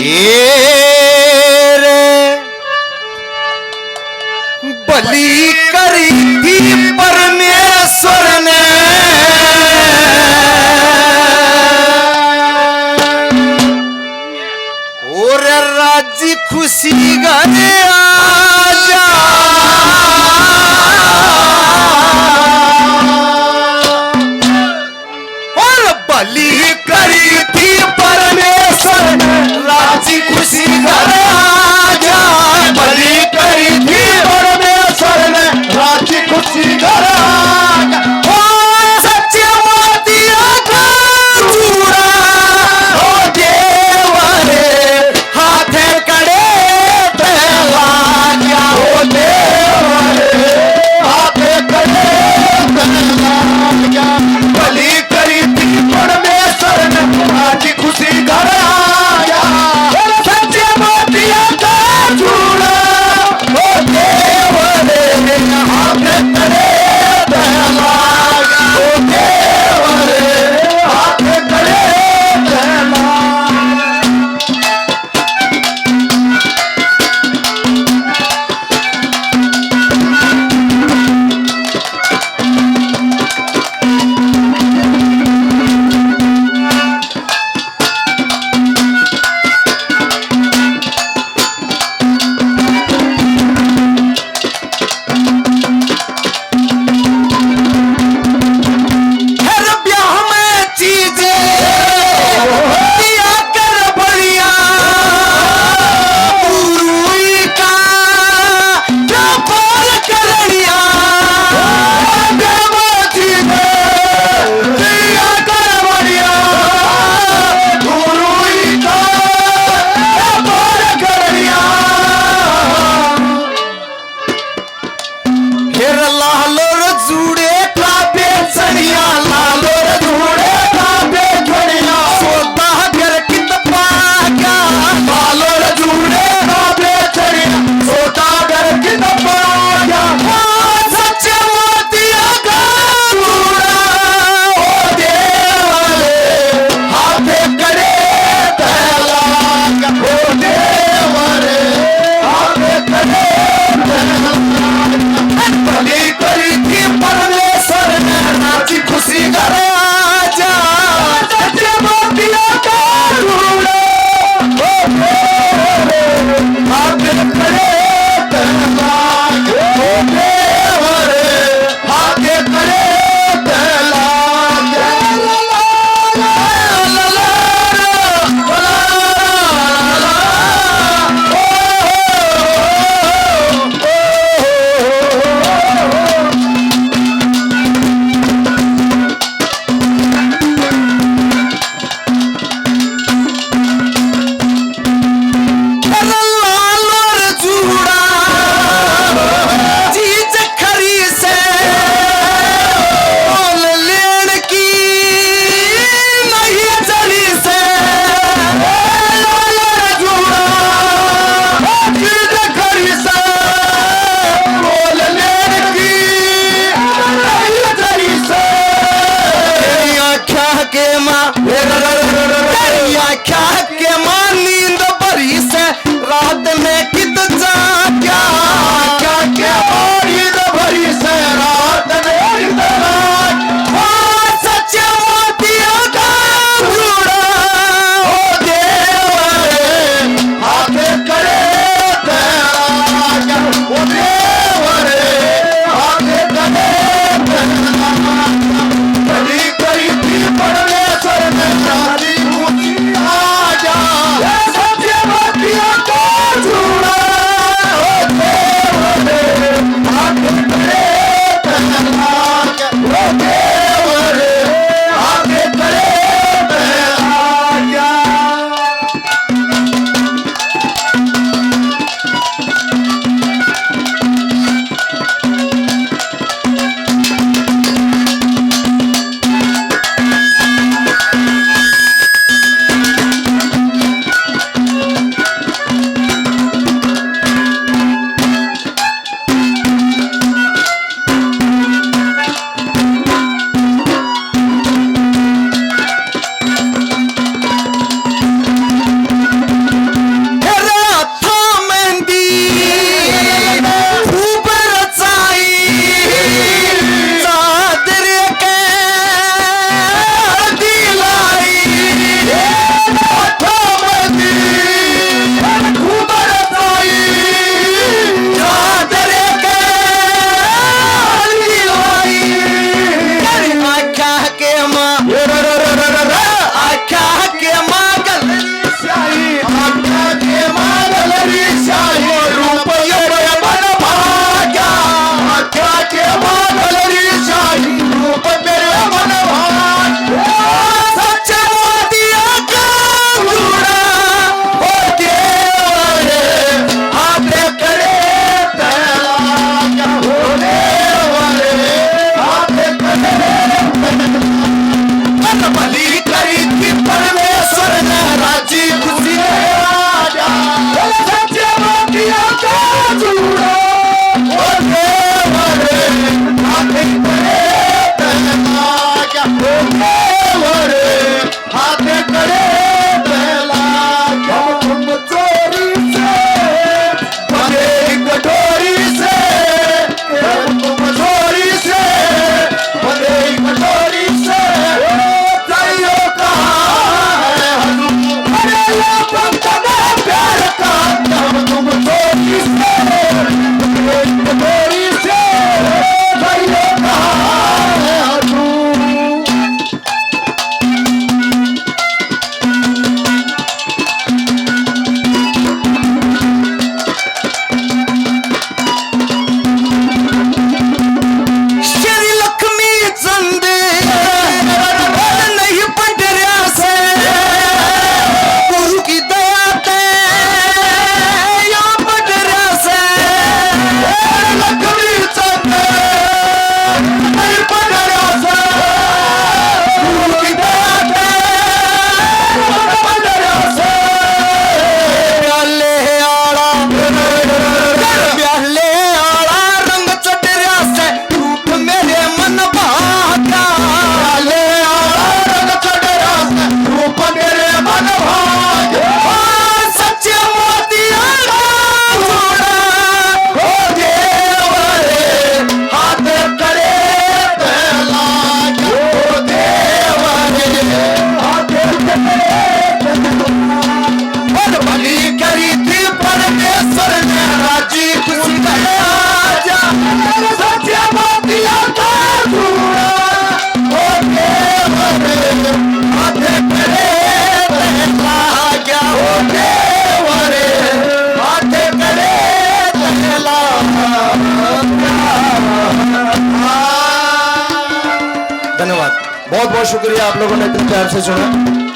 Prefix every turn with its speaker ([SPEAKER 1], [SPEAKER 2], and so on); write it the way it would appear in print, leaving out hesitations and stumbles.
[SPEAKER 1] ये रे बलि करी थी परमेश्वर ने और राजी खुशी गए आजा और बलि करी थी परमेश्वर ने राजी खुशी गए आजा बलि करी थी परमेश्वर ने राजी खुशी गए आजा सच्चे मोतिया का चूड़ा ओ देवरे हाथे कड़े पहला क्या हो देवरे हाथे कड़े पहला क्या बलि करी थी परमेश्वर ने राजी खुशी गए आया सच्चे मोतिया का चूड़ा ओ देवरे हाथे कड़े पहला ओ देवरे हाथे कड़े पहला हर ब्याह में चीजें दिया कर बढ़िया गुरुई का व्यापार करिया ब्याह में चीजें दिया कर बढ़िया गुरुई का व्यापार करिया फिर लालो जुड़े का बेचनिया लालो जुड़े का बेचनिया सोता घर कित पाया लालो जुड़े का बेचनिया सोता घर कित पाया सच्चे मोतिया का चूड़ा ओ देवरे हाथे करे पहला ओ देवरे हाथे करे पहला बलि करी थी परमेश्वर ने राजी खुशी करे आजा सच्चे मोतिया का चूड़ा ओ देवरे हाथे करे पहला ओ देवरे हाथे करे पहला चीज खरी से बोल लेन की नहीं चली से चीज खरी से बोल लेन की नहीं चली से तेरी आँखों के माँ तेरी आँखों के माँ नींद भरी से रात में कित जा क्या क्या क्या नींद भरी से रात में कित जा सच्चे मोतिया का चूड़ा ओ देवरे हाथे करे पहला ओ देवरे हाथे करे पहला बलि करी थी परमेश्वर ने धन्यवाद। बहुत बहुत शुक्रिया, आप लोगों ने इतने प्यार से सुना।